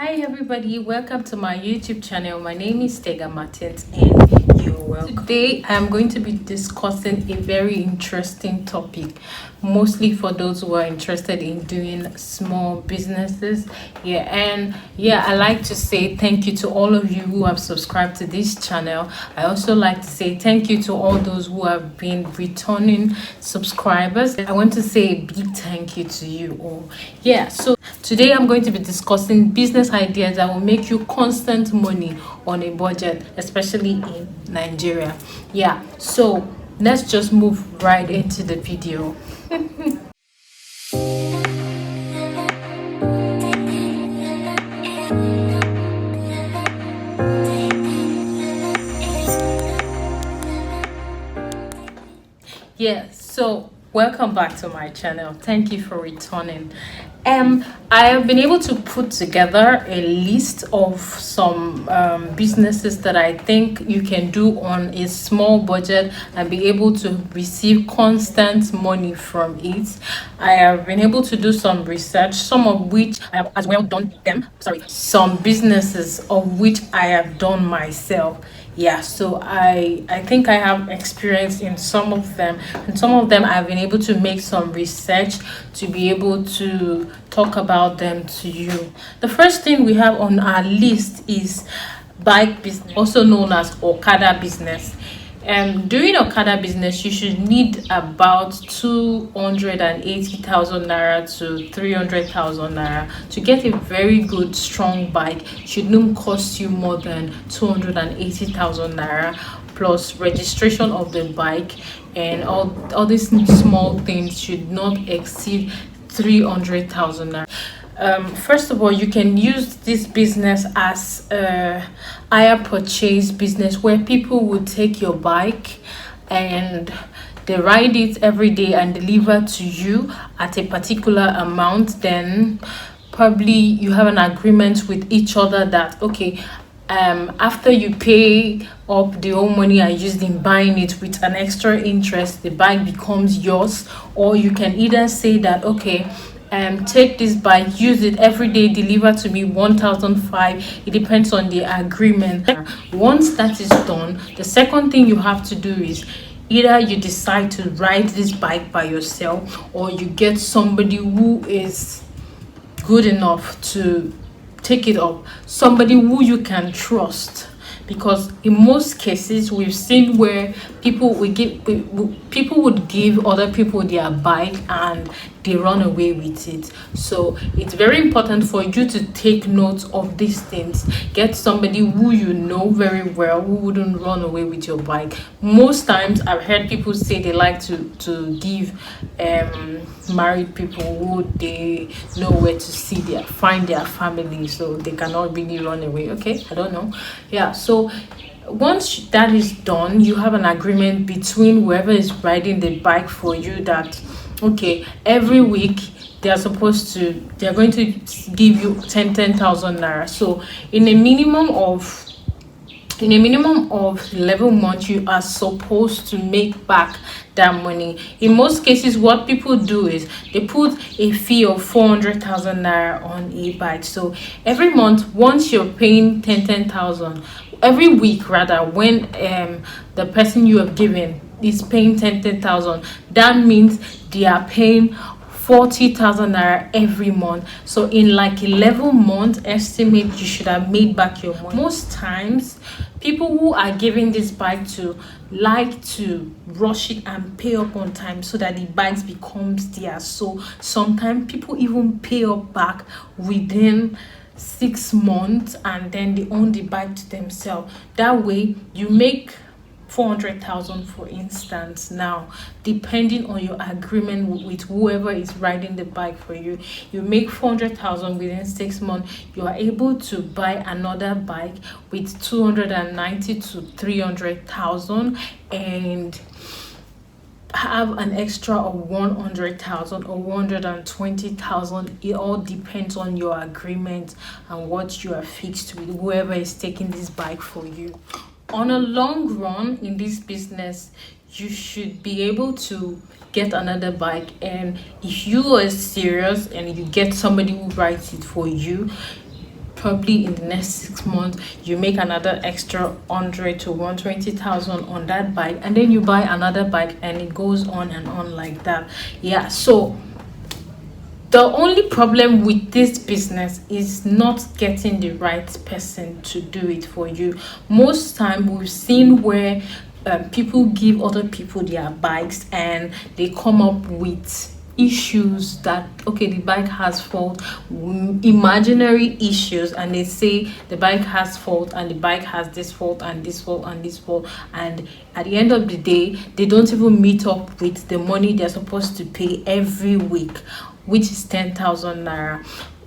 Hi everybody, welcome to my YouTube channel. My name is Tega Martins and you're welcome. Today I'm going to be discussing a very interesting topic, mostly for those who are interested in doing small businesses. I like to say thank you to all of you who have subscribed to this channel. I also like to say thank you to all those who have been returning subscribers. I want to say a big thank you to you all. So today I'm going to be discussing business ideas that will make you constant money on a budget, especially in Nigeria. So let's just move right into the video. So welcome back to my channel. Thank you for returning. I have been able to put together a list of some businesses that I think you can do on a small budget and be able to receive constant money from it. I have been able to do some research, some of which I have as well done some businesses of which I have done myself. So I think I have experience in some of them, and some of them I've been able to make some research to be able to talk about them to you. The first thing we have on our list is bike business, also known as Okada business. Doing Okada business, you should need about 280,000 naira to 300,000 naira to get a very good strong bike. Should not cost you more than 280,000 naira plus registration of the bike, and all these small things should not exceed 300,000 naira. First of all, you can use this business as a hire purchase business where people would take your bike and they ride it every day and deliver to you at a particular amount. Then probably you have an agreement with each other that after you pay up the whole money I used in buying it with an extra interest, the bike becomes yours. Or you can either say that take this bike, use it every day, deliver to me 1,005. It depends on the agreement. Once that is done, the second thing you have to do is either you decide to ride this bike by yourself, or you get somebody who is good enough to take it up, somebody who you can trust. Because in most cases we've seen where people would give other people their bike and they run away with it. So it's very important for you to take note of these things. Get somebody who you know very well, who wouldn't run away with your bike. Most times I've heard people say they like to give married people who they know where to find their family, so they cannot really run away. I don't know. So once that is done, you have an agreement between whoever is riding the bike for you that every week they're going to give you 10,000 naira. So in a minimum of 11 months, you are supposed to make back that money. In most cases, what people do is they put a fee of 400,000 naira on a bike. So every month, once you're paying 10,000, every week rather, when the person you have given is paying 10,000, that means they are paying 40,000 naira every month. So in like 11 months, estimate you should have made back your money. Most times people who are giving this bike to like to rush it and pay up on time so that the bike becomes theirs. So sometimes people even pay up back within 6 months and then they own the bike to themselves. That way you make 400,000, for instance. Now, depending on your agreement with whoever is riding the bike for you, you make 400,000 within 6 months. You are able to buy another bike with 290 to 300,000 and have an extra of 100,000 or 120,000. It all depends on your agreement and what you are fixed with whoever is taking this bike for you. On a long run in this business, you should be able to get another bike, and if you are serious and you get somebody who writes it for you, probably in the next 6 months you make another extra 100 to 120,000 on that bike, and then you buy another bike, and it goes on and on like that. Yeah, so the only problem with this business is not getting the right person to do it for you. Most time we've seen where people give other people their bikes and they come up with issues that, okay, the bike has fault, imaginary issues, and they say the bike has fault and the bike has this fault and this fault and this fault, and at the end of the day they don't even meet up with the money they're supposed to pay every week, which is 10,000 naira.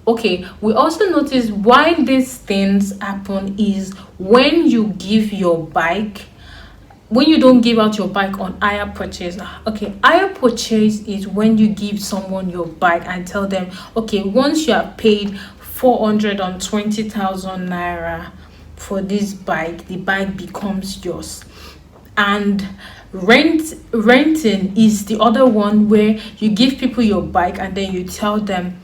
Okay, we also notice why these things happen is when you give your bike, when you don't give out your bike on hire purchase. Okay, hire purchase is when you give someone your bike and tell them, okay, once you have paid 420,000 naira for this bike, the bike becomes yours. And renting is the other one, where you give people your bike and then you tell them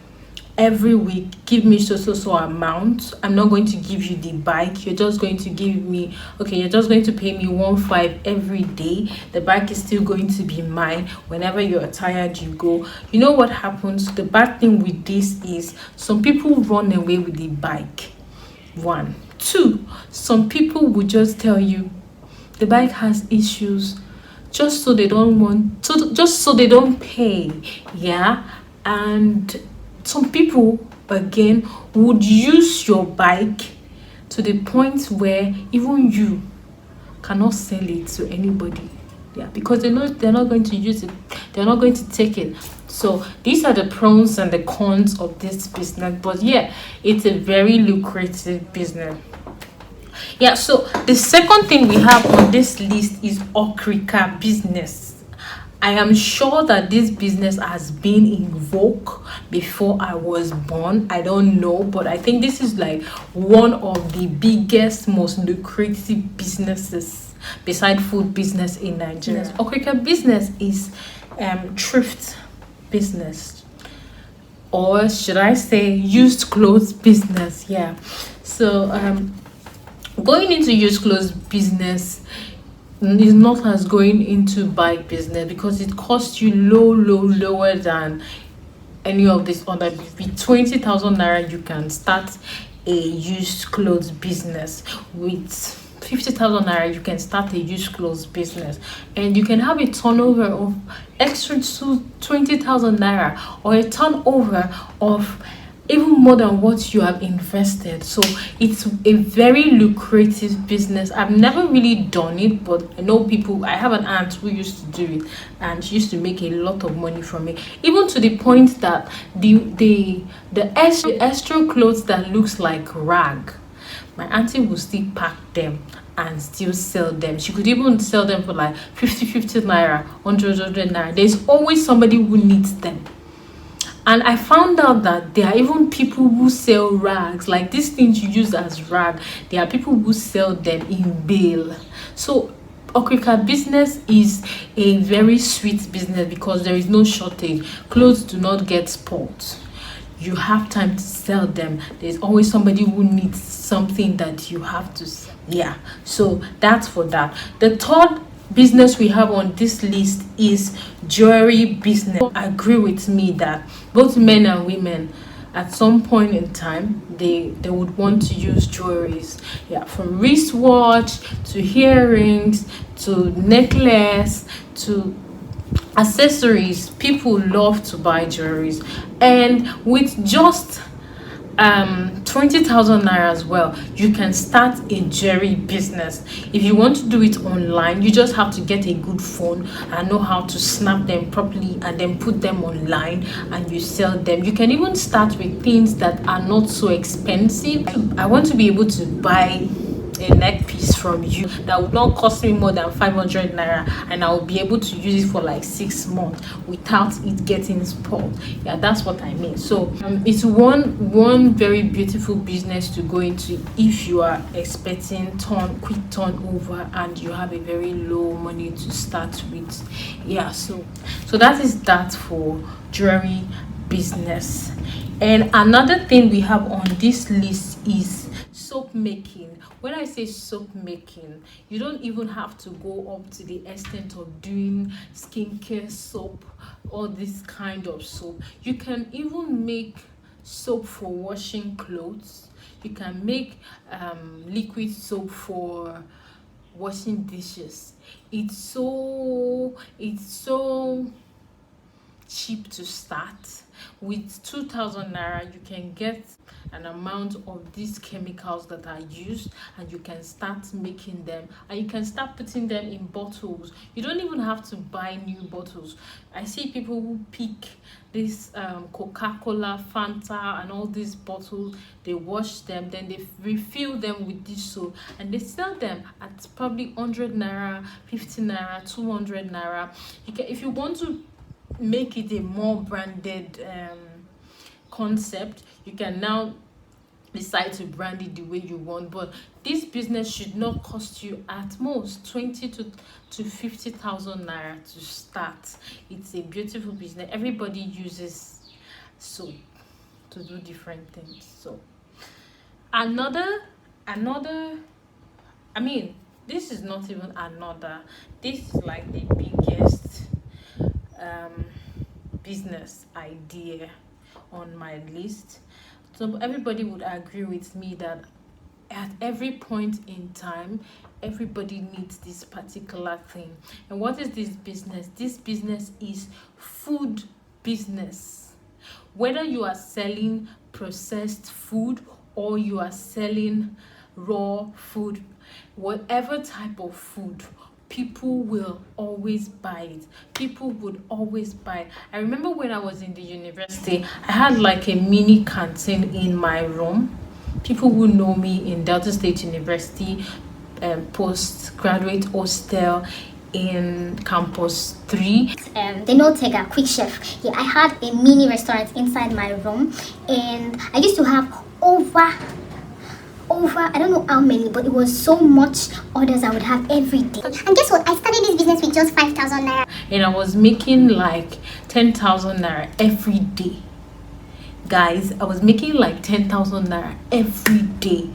every week, give me so amount. I'm not going to give you the bike, you're just going to give me, okay, you're just going to pay me 1.5 every day. The bike is still going to be mine. Whenever you're tired, you go. You know what happens? The bad thing with this is some people run away with the bike. 1, 2, some people will just tell you the bike has issues, just so they don't pay. Yeah. And some people again would use your bike to the point where even you cannot sell it to anybody. Yeah, because they know they're not going to use it, they're not going to take it. So these are the pros and the cons of this business. But yeah, it's a very lucrative business. Yeah, so the second thing we have on this list is okrika business. I am sure that this business has been in vogue before I was born. I don't know, but I think this is like one of the biggest, most lucrative businesses beside food business in Nigeria. Yeah. Okrika business is thrift business, or should I say used clothes business. Yeah, so going into used clothes business is not as going into bike business, because it costs you lower than any of this other. With 20,000 naira you can start a used clothes business. With 50,000 naira you can start a used clothes business, and you can have a turnover of extra to 20,000 naira, or a turnover of even more than what you have invested. So it's a very lucrative business. I've never really done it, but I know people. I have an aunt who used to do it, and she used to make a lot of money from it, even to the point that the extra clothes that looks like rag, my auntie will still pack them and still sell them. She could even sell them for like 50 naira, 100 naira. There's always somebody who needs them. And I found out that there are even people who sell rags, like these things you use as rag. There are people who sell them in bale. So okrika business is a very sweet business because there is no shortage. Clothes do not get spoiled. You have time to sell them. There's always somebody who needs something that you have to sell. Yeah, so that's for that. The third business we have on this list is jewelry business. Agree with me that both men and women at some point in time they would want to use jewelries. Yeah, from wristwatch to earrings to necklace to accessories. People love to buy jewelries, and with just 20,000 naira as well, you can start a jewelry business. If you want to do it online, you just have to get a good phone and know how to snap them properly and then put them online and you sell them. You can even start with things that are not so expensive. I want to be able to buy a neck piece from you that would not cost me more than 500 naira, and I will be able to use it for like 6 months without it getting spoiled. Yeah, that's what I mean. So it's one very beautiful business to go into if you are expecting quick turnover and you have a very low money to start with. Yeah, so that is that for jewelry business. And another thing we have on this list is soap making. When I say soap making, you don't even have to go up to the extent of doing skincare soap or this kind of soap. You can even make soap for washing clothes. You can make liquid soap for washing dishes. It's so cheap to start. With 2,000 naira you can get an amount of these chemicals that are used, and you can start making them, and you can start putting them in bottles. You don't even have to buy new bottles. I see people who pick this Coca-Cola, Fanta and all these bottles, they wash them, then they refill them with this soap, and they sell them at probably 100 naira, 50 naira, 200 naira. You can, if you want to make it a more branded concept, you can now decide to brand it the way you want. But this business should not cost you at most 20 to 50,000 naira to start. It's a beautiful business. Everybody uses soap to do different things. So another I mean, this is not even another, this is like the biggest business idea on my list. So everybody would agree with me that at every point in time, everybody needs this particular thing. And what is this business? This business is food business. Whether you are selling processed food or you are selling raw food, whatever type of food, people will always buy it. People would always buy it. I remember when I was in the university, I had like a mini canteen in my room. People who know me in Delta State University, postgraduate hostel in campus 3. They know Tega, quick chef. Yeah, I had a mini restaurant inside my room, and I used to have over I don't know how many, but it was so much orders I would have every day. And guess what? I started this business with just 5,000 naira. And I was making like 10,000 naira every day. Guys, I was making like 10,000 naira every day.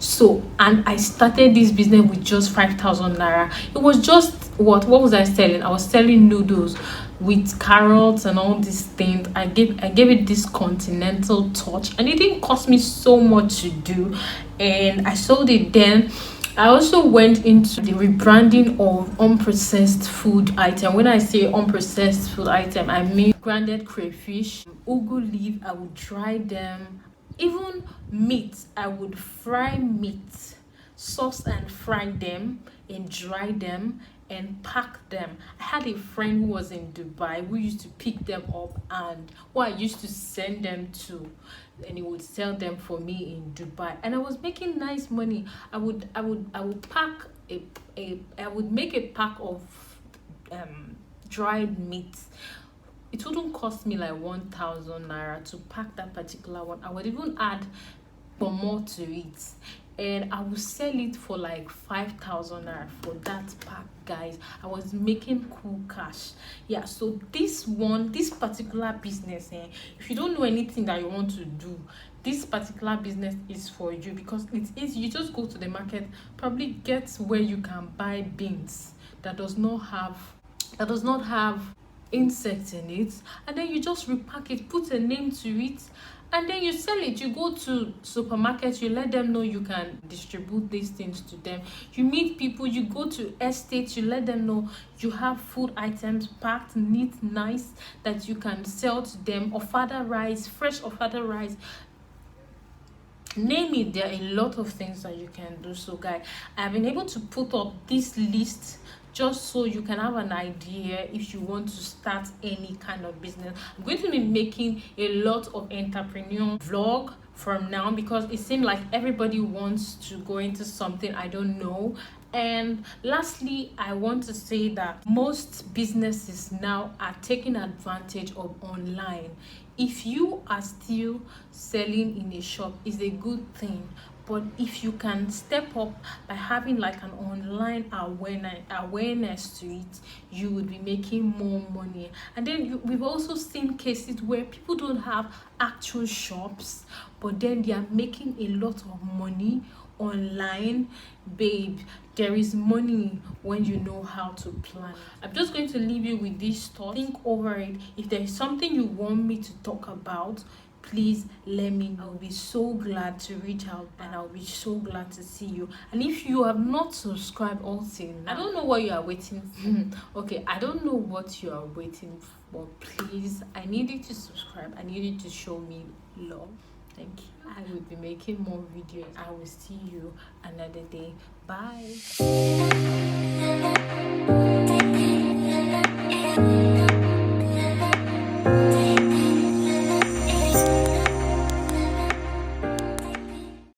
So, and I started this business with just 5,000 naira. It was just what was I selling? I was selling noodles with carrots and all these things. I gave it this continental touch, and it didn't cost me so much to do, and I sold it. Then I also went into the rebranding of unprocessed food item. When I say unprocessed food item, I mean grounded crayfish, ugu leaf. I would dry them. Even meat, I would fry meat, sauce and fry them, and dry them and pack them. I had a friend who was in Dubai who used to pick them up, and who I used to send them to, and he would sell them for me in Dubai, and I was making nice money. I would pack I would make a pack of dried meat. It wouldn't cost me like 1,000 naira to pack that particular one. I would even add more to it, and I would sell it for like 5,000 naira for that pack. Guys, I was making cool cash. Yeah, so this particular business, if you don't know anything that you want to do, this particular business is for you, because it's easy. You just go to the market, probably get where you can buy beans that does not have insects in it, and then you just repack it, put a name to it, and then you sell it. You go to supermarkets, you let them know you can distribute these things to them. You meet people, you go to estates, you let them know you have food items packed neat, nice, that you can sell to them. Ofada rice, fresh ofada rice, name it. There are a lot of things that you can do. So guys, I've been able to put up this list just so you can have an idea if you want to start any kind of business. I'm going to be making a lot of entrepreneur vlog from now, because it seems like everybody wants to go into something, I don't know. And lastly, I want to say that most businesses now are taking advantage of online. If you are still selling in a shop, is a good thing, But if you can step up by having like an online awareness to it, you would be making more money. And then we've also seen cases where people don't have actual shops, but then they are making a lot of money online. Babe, there is money when you know how to plan. I'm just going to leave you with this thought. Think over it. If there is something you want me to talk about, please let me know. I'll be so glad to reach out, and I'll be so glad to see you. And if you have not subscribed also now, I don't know what you are waiting for. Okay, I don't know what you are waiting for. Please, I need you to subscribe. I need you to show me love. Thank you. I will be making more videos. I will see you another day. Bye.